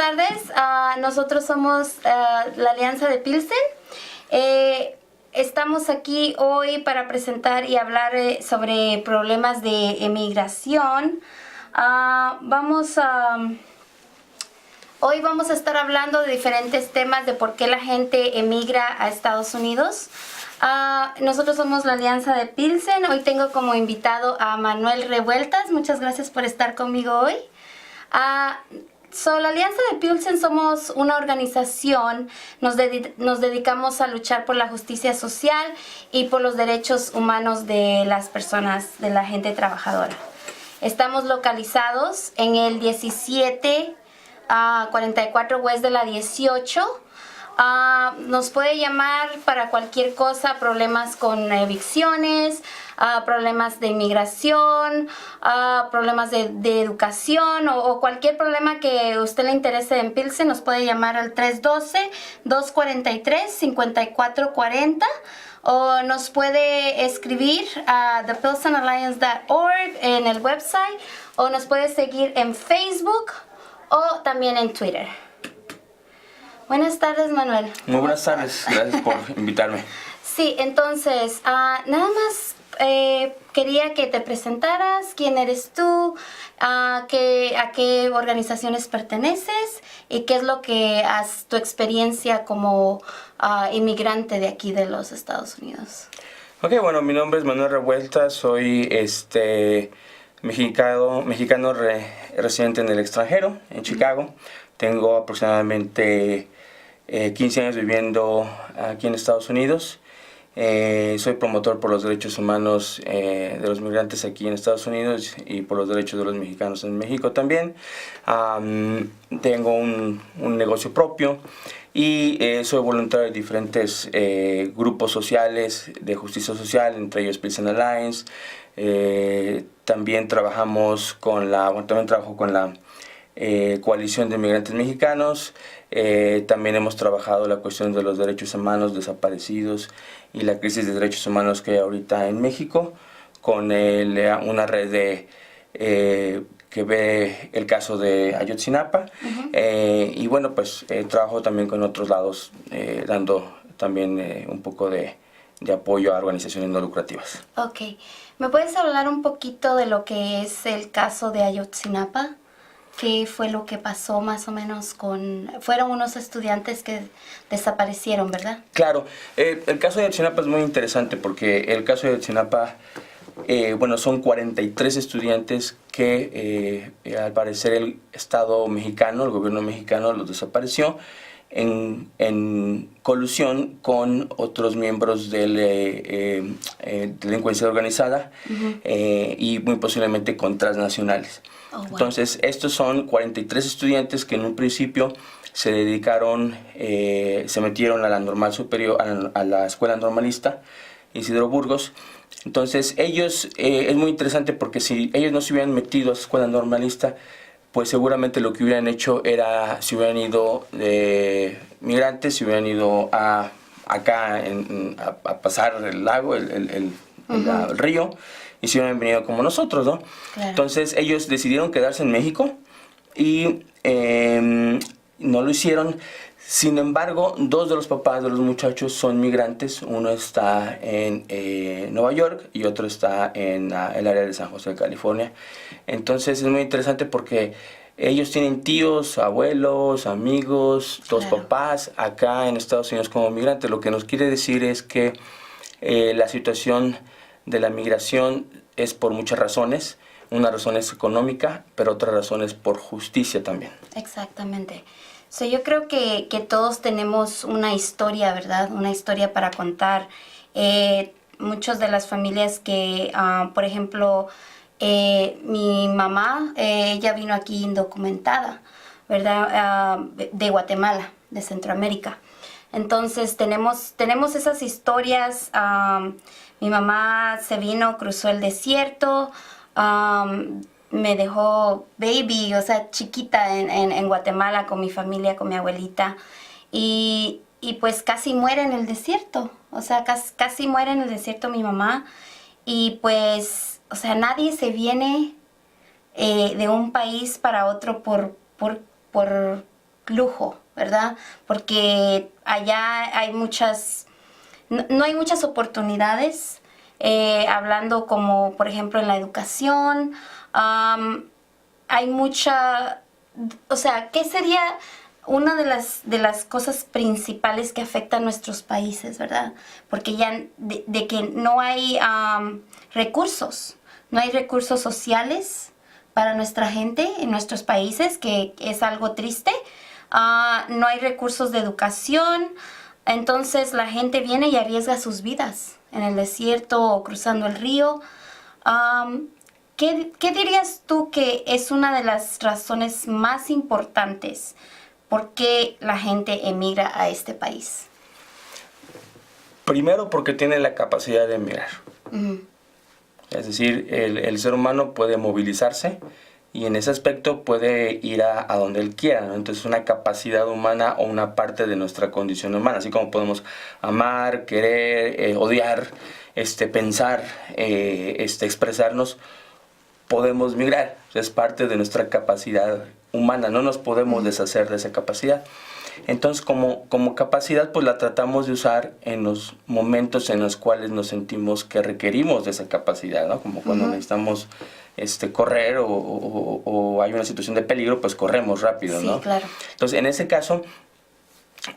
tardes. Nosotros somos la Alianza de Pilsen. Estamos aquí hoy para presentar y hablar sobre problemas de emigración. Hoy vamos a estar hablando de diferentes temas de por qué la gente emigra a Estados Unidos. Nosotros somos la Alianza de Pilsen. Hoy tengo como invitado a Manuel Revueltas. Muchas gracias por estar conmigo hoy. La Alianza de Pilsen somos una organización, nos dedicamos a luchar por la justicia social y por los derechos humanos de las personas, de la gente trabajadora. Estamos localizados en el 1744 West de la 18. Nos puede llamar para cualquier cosa, problemas con evicciones, problemas de inmigración, problemas de educación o cualquier problema que a usted le interese en Pilsen. Nos puede llamar al 312-243-5440 o nos puede escribir a thepilsenalliance.org en el website o nos puede seguir en Facebook o también en Twitter. Buenas tardes, Manuel. Muy buenas tardes, gracias por invitarme. Sí, entonces, nada más quería que te presentaras, quién eres tú, a qué organizaciones perteneces y qué es lo que tu experiencia como inmigrante de aquí de los Estados Unidos. Ok, bueno, mi nombre es Manuel Revuelta, soy mexicano residente en el extranjero, en Chicago. Tengo aproximadamente 15 años viviendo aquí en Estados Unidos. Soy promotor por los derechos humanos de los migrantes aquí en Estados Unidos y por los derechos de los mexicanos en México también. Tengo un negocio propio y soy voluntario de diferentes grupos sociales de justicia social, entre ellos Pilsen Alliance. También trabajo con la Coalición de Migrantes Mexicanos. También hemos trabajado la cuestión de los derechos humanos desaparecidos y la crisis de derechos humanos que hay ahorita en México, con una red que ve el caso de Ayotzinapa. Y bueno, pues trabajo también con otros lados, dando también un poco de apoyo a organizaciones no lucrativas. Ok. ¿Me puedes hablar un poquito de lo que es el caso de Ayotzinapa? ¿Qué fue lo que pasó más o menos fueron unos estudiantes que desaparecieron, ¿verdad? Claro, el caso de Ayotzinapa es muy interesante porque el caso de Ayotzinapa, son 43 estudiantes que al parecer el Estado mexicano, el gobierno mexicano los desapareció en colusión con otros miembros de delincuencia organizada y muy posiblemente con transnacionales. Oh, wow. Entonces, estos son 43 estudiantes que en un principio se dedicaron, se metieron a la normal superior, a la escuela normalista Isidro Burgos. Entonces, ellos, es muy interesante porque si ellos no se hubieran metido a la escuela normalista, pues seguramente lo que hubieran hecho era, si hubieran ido de migrantes, si hubieran ido acá a pasar el lago, el río, y si hubieran venido como nosotros, ¿no? Claro. Entonces ellos decidieron quedarse en México y no lo hicieron. Sin embargo, dos de los papás de los muchachos son migrantes. Uno está en Nueva York y otro está en el área de San José, California. Entonces es muy interesante porque ellos tienen tíos, abuelos, amigos, dos papás acá en Estados Unidos como migrantes. Lo que nos quiere decir es que la situación de la migración es por muchas razones. Una razón es económica, pero otra razón es por justicia también. Exactamente. Yo creo que todos tenemos una historia, ¿verdad? Una historia para contar. Muchas de las familias que, por ejemplo, mi mamá, ella vino aquí indocumentada, ¿verdad? De Guatemala, de Centroamérica. Entonces tenemos esas historias. Mi mamá se vino, cruzó el desierto, me dejó baby, o sea, chiquita en Guatemala con mi familia, con mi abuelita. Y pues casi muere en el desierto, o sea, casi muere en el desierto mi mamá. Y pues, o sea, nadie se viene de un país para otro por lujo, ¿verdad? Porque allá hay no hay muchas oportunidades, hablando como, por ejemplo, en la educación. Hay mucha, o sea, ¿qué sería una de las cosas principales que afectan a nuestros países, verdad? Porque ya de que no hay recursos, no hay recursos sociales para nuestra gente en nuestros países, que es algo triste. No hay recursos de educación, entonces la gente viene y arriesga sus vidas en el desierto o cruzando el río. ¿Qué dirías tú que es una de las razones más importantes por qué la gente emigra a este país? Primero, porque tiene la capacidad de emigrar. Es decir, el ser humano puede movilizarse y en ese aspecto puede ir a donde él quiera, ¿no? Entonces, una capacidad humana o una parte de nuestra condición humana, así como podemos amar, querer, odiar, pensar, expresarnos, podemos migrar. Es parte de nuestra capacidad humana, no nos podemos deshacer de esa capacidad. Entonces, como capacidad, pues la tratamos de usar en los momentos en los cuales nos sentimos que requerimos de esa capacidad, ¿no? Como cuando necesitamos correr o hay una situación de peligro, pues corremos rápido, ¿no? Sí, claro. Entonces, en ese caso,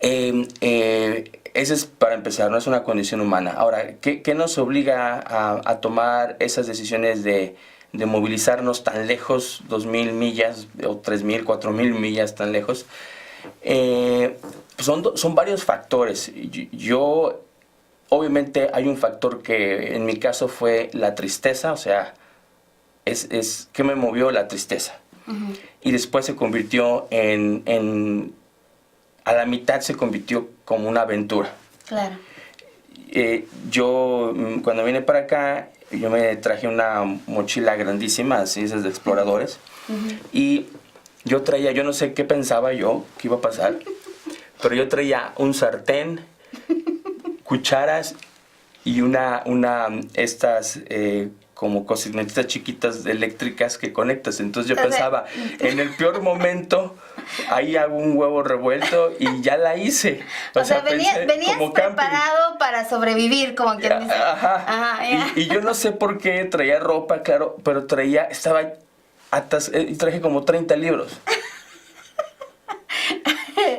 ese es para empezar, no es una condición humana. Ahora, ¿qué nos obliga a tomar esas decisiones de movilizarnos tan lejos, 2,000 millas o 3,000, 4,000 millas tan lejos? Son varios factores. Yo, obviamente, hay un factor que en mi caso fue la tristeza, o sea, ¿qué me movió? La tristeza. Y después se convirtió a la mitad se convirtió como una aventura. Claro. Yo, cuando vine para acá, yo me traje una mochila grandísima, así, esas de exploradores, y yo traía, yo no sé qué pensaba yo que iba a pasar, pero yo traía un sartén, cucharas y estas como cocinetitas chiquitas eléctricas que conectas. Entonces yo pensaba, en el peor momento, ahí hago un huevo revuelto y ya la hice. O sea, venías como preparado para sobrevivir, como que dice. Ajá. Y yo no sé por qué traía ropa, claro, pero traje como 30 libros.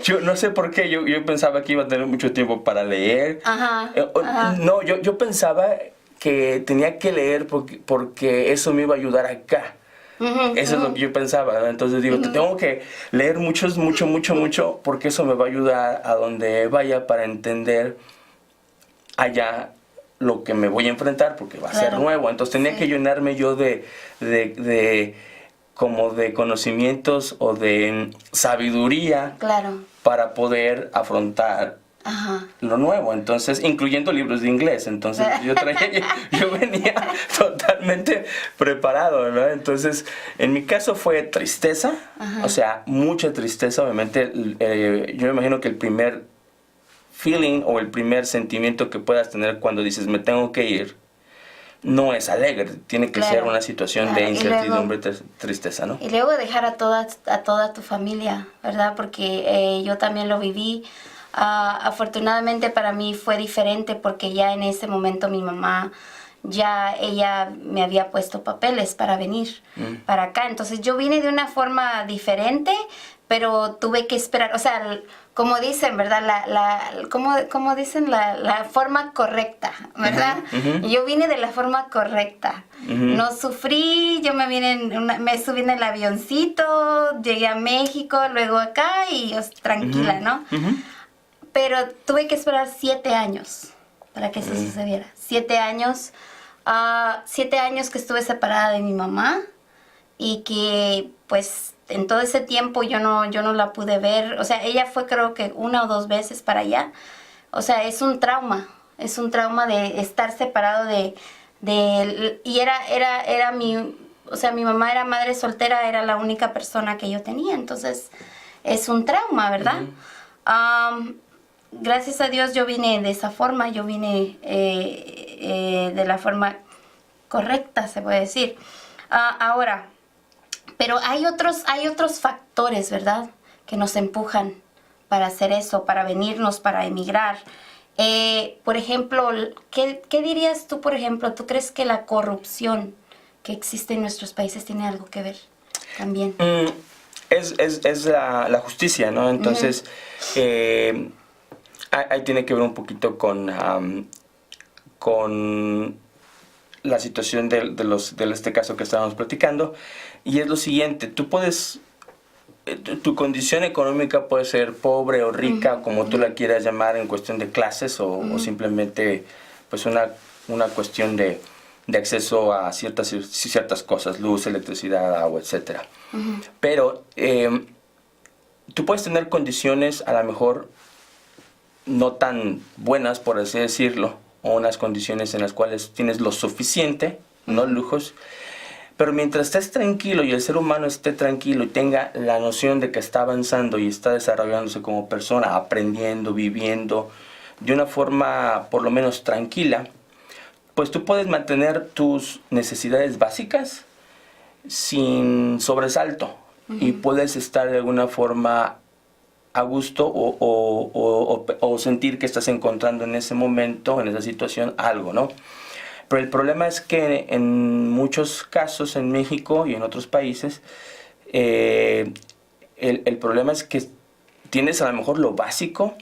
Yo no sé por qué, yo pensaba que iba a tener mucho tiempo para leer. No, yo pensaba que tenía que leer porque eso me iba a ayudar acá. Eso es lo que yo pensaba, ¿no? Entonces digo, tengo que leer mucho, porque eso me va a ayudar a donde vaya para entender allá lo que me voy a enfrentar, porque va a ser nuevo. Entonces tenía que llenarme yo como de conocimientos o de sabiduría para poder afrontar lo nuevo, entonces, incluyendo libros de inglés. Entonces yo venía totalmente preparado, ¿no? Entonces, en mi caso fue tristeza, o sea, mucha tristeza, obviamente. Yo me imagino que el primer feeling o el primer sentimiento que puedas tener cuando dices me tengo que ir no es alegre, tiene que ser una situación de incertidumbre, tristeza, ¿no? Y luego dejar a toda tu familia, ¿verdad? Porque yo también lo viví. Afortunadamente para mí fue diferente porque ya en ese momento mi mamá, ella me había puesto papeles para venir para acá. Entonces yo vine de una forma diferente, pero tuve que esperar, o sea, como dicen, ¿verdad? Como dicen, la forma correcta, ¿verdad? Yo vine de la forma correcta. No sufrí, yo me subí en el avioncito, llegué a México, luego acá y tranquila, ¿no? Pero tuve que esperar 7 años para que eso sucediera. 7 años. 7 años que estuve separada de mi mamá y que pues en todo ese tiempo yo no la pude ver. O sea, ella fue creo que 1 o 2 veces para allá. O sea, es un trauma de estar separado y era o sea, mi mamá era madre soltera, era la única persona que yo tenía. Entonces, es un trauma, ¿verdad? Gracias a Dios yo vine de esa forma, yo vine de la forma correcta, se puede decir. Ahora, pero hay otros factores, ¿verdad? nos empujan para hacer eso, para venirnos, para emigrar. Por ejemplo, ¿qué dirías tú, por ejemplo? ¿Tú crees que la corrupción que existe en nuestros países tiene algo que ver también? Es la justicia, ¿no? Entonces, ahí tiene que ver un poquito con la situación de este caso que estábamos platicando. Y es lo siguiente, tú puedes... Tu condición económica puede ser pobre o rica, como tú la quieras llamar, en cuestión de clases o simplemente pues una cuestión de acceso a ciertas cosas, luz, electricidad, agua, etc. Pero tú puedes tener condiciones a lo mejor no tan buenas, por así decirlo, o unas condiciones en las cuales tienes lo suficiente, no lujos. Pero mientras estés tranquilo y el ser humano esté tranquilo y tenga la noción de que está avanzando y está desarrollándose como persona, aprendiendo, viviendo de una forma por lo menos tranquila, pues tú puedes mantener tus necesidades básicas sin sobresalto y puedes estar de alguna forma a gusto o sentir que estás encontrando en ese momento, en esa situación, algo, ¿no? Pero el problema es que en muchos casos en México y en otros países, el problema es que tienes a lo mejor lo básico,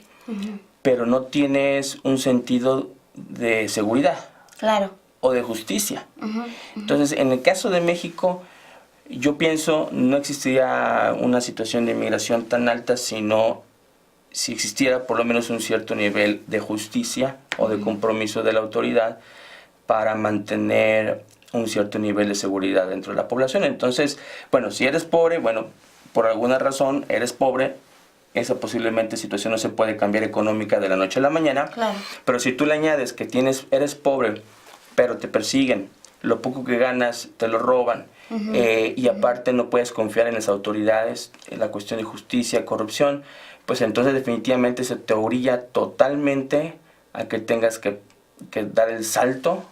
pero no tienes un sentido de seguridad. Claro. O de justicia. Entonces, en el caso de México, yo pienso no existiría una situación de inmigración tan alta si existiera por lo menos un cierto nivel de justicia o de compromiso de la autoridad para mantener un cierto nivel de seguridad dentro de la población. Entonces, bueno, si eres pobre, bueno, por alguna razón eres pobre, esa posiblemente situación no se puede cambiar económica de la noche a la mañana. Claro. Pero si tú le añades que eres pobre, pero te persiguen, lo poco que ganas te lo roban, y aparte no puedes confiar en las autoridades, en la cuestión de justicia, corrupción, pues entonces definitivamente se te orilla totalmente a que tengas que dar el salto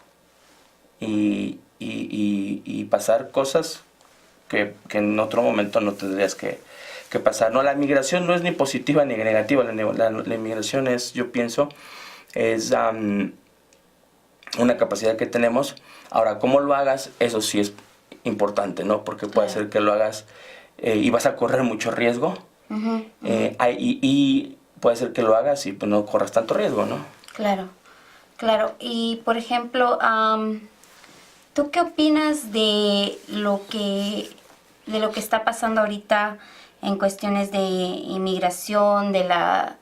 y pasar cosas que en otro momento no tendrías que pasar. No, la migración no es ni positiva ni negativa. La inmigración es, yo pienso, es una capacidad que tenemos. Ahora, cómo lo hagas, eso sí es importante, ¿no? Porque puede ser que lo hagas y vas a correr mucho riesgo. Y puede ser que lo hagas y pues no corras tanto riesgo, ¿no? Claro, claro. Y, por ejemplo, ¿tú qué opinas de lo que está pasando ahorita en cuestiones de inmigración, de la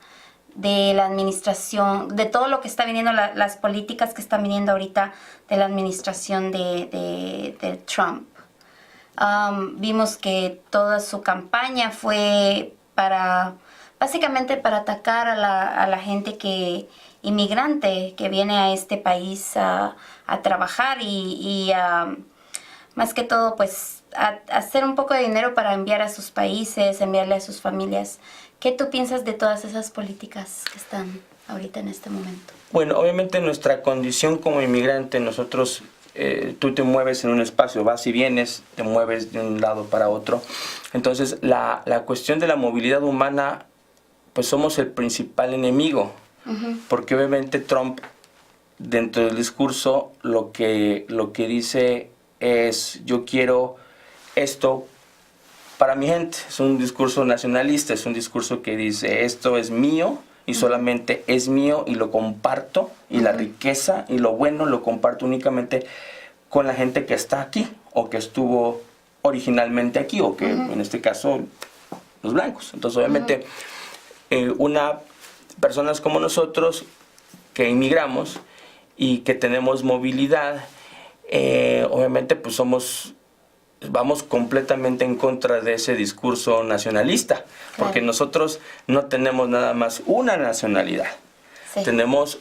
administración, de todo lo que está viniendo, las políticas que están viniendo ahorita de la administración de Trump? Vimos que toda su campaña fue básicamente para atacar a la gente inmigrante que viene a este país a trabajar y más que todo pues a hacer un poco de dinero para enviar a sus países, enviarle a sus familias. ¿Qué tú piensas de todas esas políticas que están ahorita en este momento? Bueno, obviamente nuestra condición como inmigrante, nosotros, tú te mueves en un espacio, vas y vienes, te mueves de un lado para otro. Entonces, la cuestión de la movilidad humana, pues somos el principal enemigo. Porque obviamente Trump, dentro del discurso, lo que dice es, yo quiero esto para mi gente. Es un discurso nacionalista, es un discurso que dice, esto es mío y solamente es mío y lo comparto, y la riqueza y lo bueno lo comparto únicamente con la gente que está aquí o que estuvo originalmente aquí, o que en este caso los blancos. Entonces obviamente personas como nosotros que inmigramos y que tenemos movilidad, obviamente pues vamos completamente en contra de ese discurso nacionalista, porque nosotros no tenemos nada más una nacionalidad, tenemos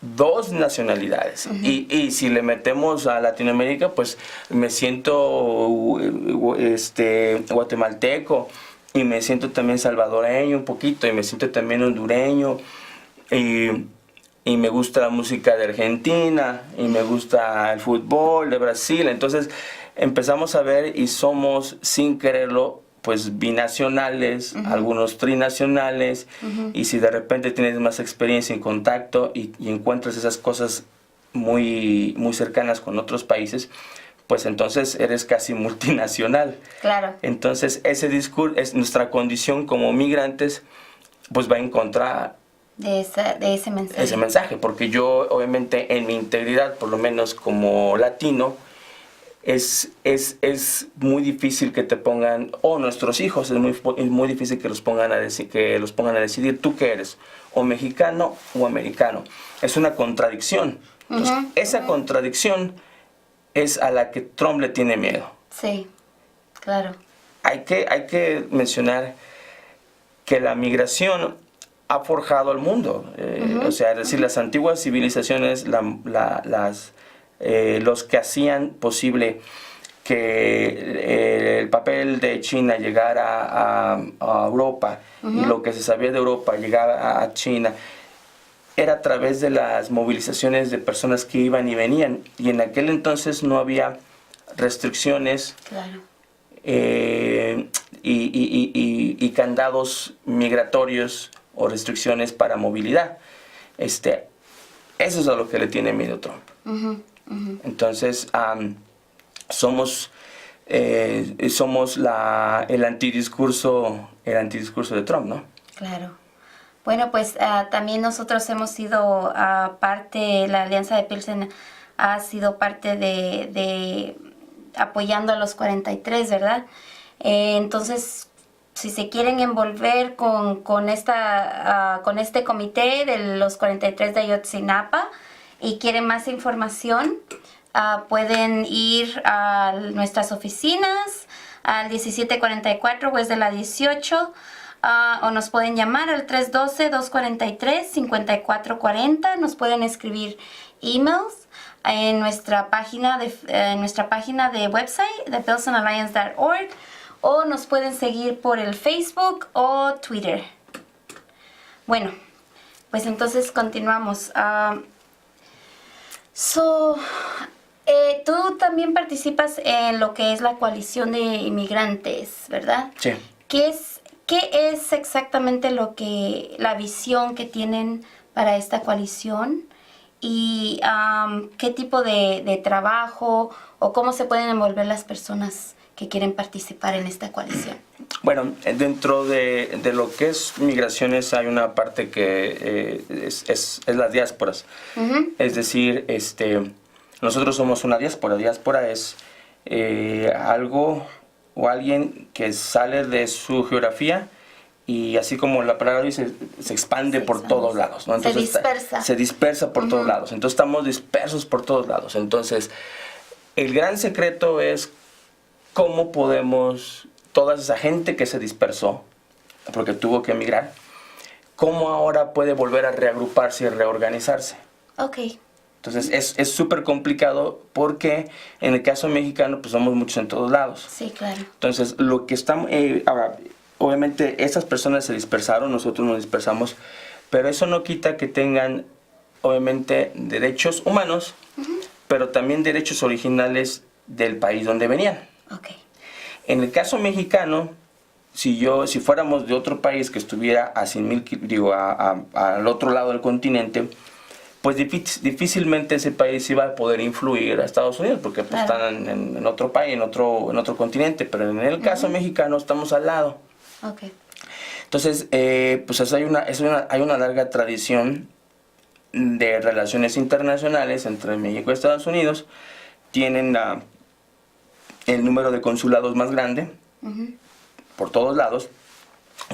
dos nacionalidades, y si le metemos a Latinoamérica, pues me siento guatemalteco, y me siento también salvadoreño un poquito, y me siento también hondureño, y me gusta la música de Argentina, y me gusta el fútbol de Brasil. Entonces empezamos a ver y somos, sin quererlo, pues binacionales, algunos trinacionales, y si de repente tienes más experiencia en contacto y encuentras esas cosas muy, muy cercanas con otros países, pues entonces eres casi multinacional. Claro. Entonces ese discurso, es nuestra condición como migrantes, pues va en contra de ese mensaje. Ese mensaje, porque yo obviamente en mi integridad, por lo menos como latino, es muy difícil que te pongan, o nuestros hijos, es muy difícil que los pongan a decidir tú qué eres, o mexicano o americano. Es una contradicción. Entonces, esa contradicción es a la que Trump le tiene miedo. Sí, claro. Hay que mencionar que la migración ha forjado al mundo. O sea, es decir, las antiguas civilizaciones, los que hacían posible que el papel de China llegara a Europa y lo que se sabía de Europa llegara a China, era a través de las movilizaciones de personas que iban y venían. Y en aquel entonces no había restricciones. Claro. Y candados migratorios o restricciones para movilidad. Eso es a lo que le tiene miedo Trump. Entonces, somos el antidiscurso de Trump, ¿no? Claro. Bueno, pues también nosotros hemos sido parte, la Alianza de Pilsen ha sido parte de apoyando a los 43, ¿verdad? Entonces, si se quieren envolver con este comité de los 43 de Ayotzinapa y quieren más información, pueden ir a nuestras oficinas al 1744 West de la 18, o nos pueden llamar al 312-243-5440. Nos pueden escribir emails en nuestra página de website de pilsenalliance.org, o nos pueden seguir por el Facebook o Twitter. Bueno, pues entonces continuamos. Tú también participas en lo que es la coalición de inmigrantes, ¿verdad? Sí. ¿Qué es exactamente la visión que tienen para esta coalición? ¿Y qué tipo de trabajo o cómo se pueden envolver las personas que quieren participar en esta coalición? Bueno, dentro de lo que es migraciones hay una parte que es las diásporas. Es decir, nosotros somos una diáspora. Diáspora es algo o alguien que sale de su geografía y así como la palabra dice, se expande por todos lados, ¿no? Entonces, se dispersa por todos lados. Entonces estamos dispersos por todos lados. Entonces, el gran secreto es cómo podemos, toda esa gente que se dispersó, porque tuvo que emigrar, cómo ahora puede volver a reagruparse y reorganizarse. Ok. Entonces es súper complicado porque en el caso mexicano pues somos muchos en todos lados. Sí, claro. Entonces lo que estamos, ahora, obviamente esas personas se dispersaron, nosotros nos dispersamos, pero eso no quita que tengan obviamente derechos humanos, pero también derechos originales del país donde venían. Okay. En el caso mexicano, si fuéramos de otro país que estuviera a 100,000, al otro lado del continente, pues difícilmente ese país iba a poder influir a Estados Unidos, porque pues, están en otro país, en otro continente, pero en el caso mexicano estamos al lado. Okay. Entonces, pues hay una larga tradición de relaciones internacionales entre México y Estados Unidos. Tienen el número de consulados más grande por todos lados,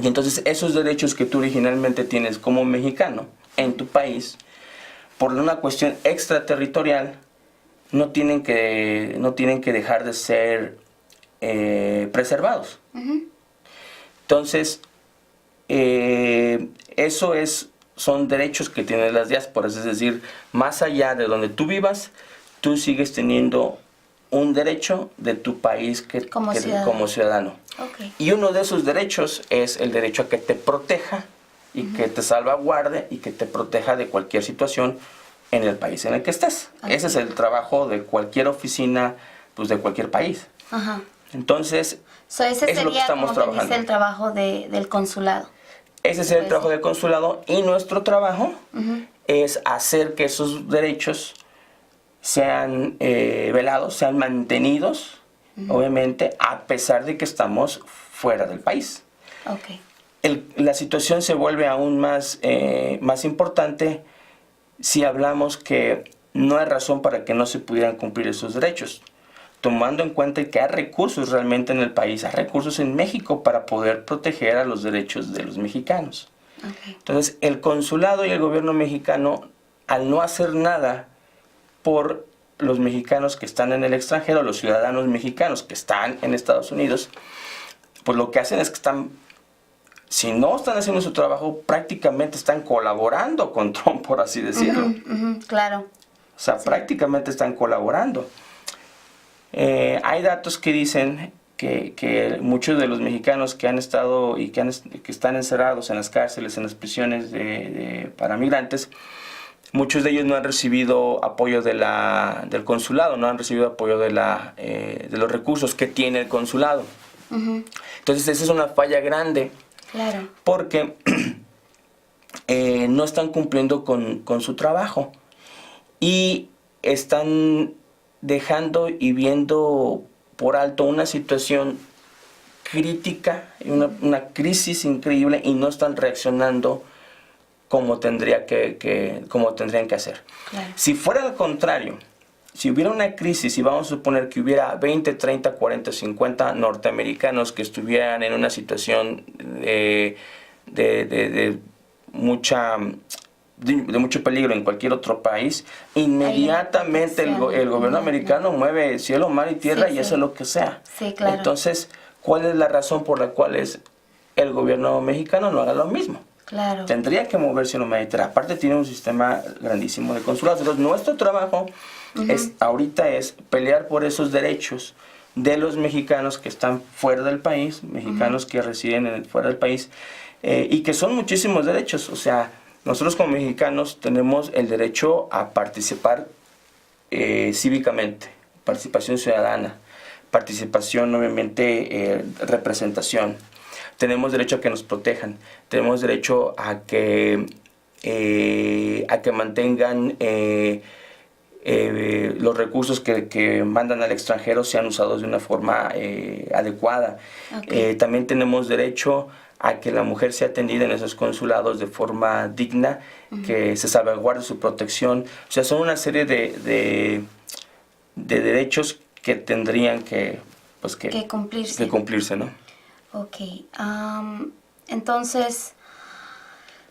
y entonces esos derechos que tú originalmente tienes como mexicano en tu país, por una cuestión extraterritorial, no tienen que dejar de ser preservados. Entonces, son derechos que tienen las diásporas, es decir, más allá de donde tú vivas, tú sigues teniendo un derecho de tu país como ciudadano. Okay. Y uno de esos derechos es el derecho a que te proteja y que te salvaguarde y que te proteja de cualquier situación en el país en el que estés. Okay. Ese es el trabajo de cualquier oficina, pues de cualquier país. Entonces, Ese eso es lo que sería, estamos como quien trabajando. dice, el trabajo del consulado. Ese es el trabajo del consulado, y nuestro trabajo es hacer que esos derechos sean velados, sean mantenidos, obviamente, a pesar de que estamos fuera del país. Okay. La situación se vuelve aún más importante si hablamos que no hay razón para que no se pudieran cumplir esos derechos, tomando en cuenta que hay recursos realmente en el país, hay recursos en México para poder proteger a los derechos de los mexicanos. Okay. Entonces, el consulado y el gobierno mexicano, al no hacer nada por los mexicanos que están en el extranjero, los ciudadanos mexicanos que están en Estados Unidos, pues lo que hacen es que si no están haciendo su trabajo, prácticamente están colaborando con Trump, por así decirlo. Claro. O sea, prácticamente están colaborando. Hay datos que dicen que muchos de los mexicanos que han estado y que están encerrados en las cárceles, en las prisiones para migrantes, muchos de ellos no han recibido apoyo del consulado, no han recibido apoyo de los recursos que tiene el consulado. Entonces, esa es una falla grande. Claro. Porque no están cumpliendo con su trabajo y están dejando y viendo por alto una situación crítica, una crisis increíble, y no están reaccionando como tendrían que hacer. Claro. Si fuera al contrario, si hubiera una crisis y vamos a suponer que hubiera 20, 30, 40, 50 norteamericanos que estuvieran en una situación de mucho peligro en cualquier otro país, inmediatamente el gobierno americano mueve cielo, mar y tierra, y hace lo que sea. Sí, claro. Entonces, ¿cuál es la razón por la cual el gobierno mexicano no haga lo mismo? Claro. Tendría que moverse cielo, mar y tierra. Aparte tiene un sistema grandísimo de consulados. Entonces, nuestro trabajo ahorita es pelear por esos derechos de los mexicanos que están fuera del país, mexicanos que residen fuera del país, y que son muchísimos derechos. O sea, nosotros como mexicanos tenemos el derecho a participar cívicamente, participación ciudadana, participación, obviamente, representación. Tenemos derecho a que nos protejan, tenemos derecho a que mantengan los recursos que mandan al extranjero sean usados de una forma adecuada. Okay. También tenemos derecho a que la mujer sea atendida en esos consulados de forma digna, que se salvaguarde su protección. O sea, son una serie de derechos que tendrían que cumplirse, ¿no? Ok. Entonces,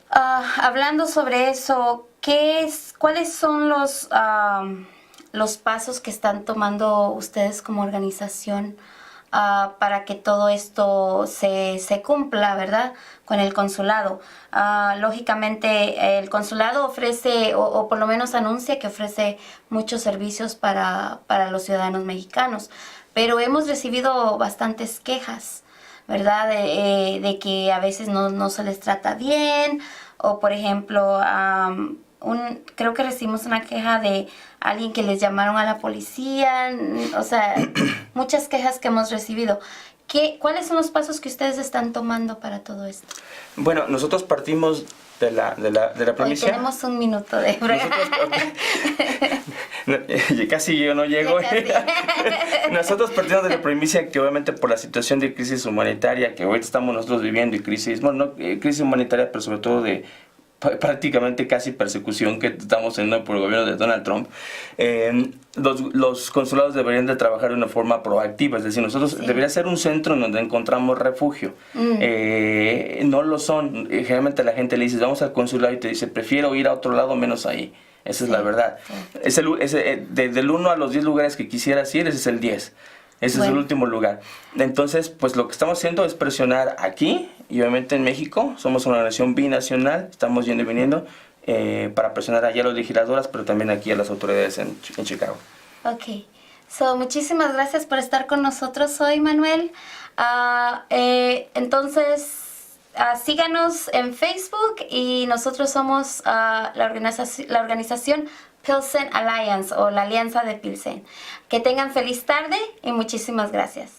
hablando sobre eso, ¿cuáles son los pasos que están tomando ustedes como organización para que todo esto se cumpla, ¿verdad?, con el consulado? Lógicamente, el consulado ofrece, o por lo menos anuncia que ofrece muchos servicios para los ciudadanos mexicanos, pero hemos recibido bastantes quejas, ¿verdad?, de que a veces no se les trata bien, o por ejemplo, creo que recibimos una queja de alguien que les llamaron a la policía, o sea, muchas quejas que hemos recibido. ¿Cuáles son los pasos que ustedes están tomando para todo esto? Bueno, nosotros partimos de la premisa. Hoy tenemos un minuto de Casi yo no llego. Nosotros partimos de la premisa que obviamente por la situación de crisis humanitaria que ahorita estamos nosotros viviendo, y crisis humanitaria, pero sobre todo de prácticamente casi persecución que estamos teniendo por el gobierno de Donald Trump, los consulados deberían de trabajar de una forma proactiva, es decir, nosotros debería ser un centro en donde encontramos refugio. No lo son. Generalmente la gente le dice, vamos al consulado, y te dice, prefiero ir a otro lado menos ahí. Esa es la verdad. Del 1 a los 10 lugares que quisieras ir, ese es el 10. Ese es el último lugar. Entonces, pues lo que estamos haciendo es presionar aquí y obviamente en México. Somos una organización binacional, estamos yendo y viniendo para presionar allá a las legisladoras, pero también aquí a las autoridades en Chicago. Ok. Muchísimas gracias por estar con nosotros hoy, Manuel. Entonces, síganos en Facebook, y nosotros somos la organización Pilsen Alliance, o la Alianza de Pilsen. Que tengan feliz tarde y muchísimas gracias.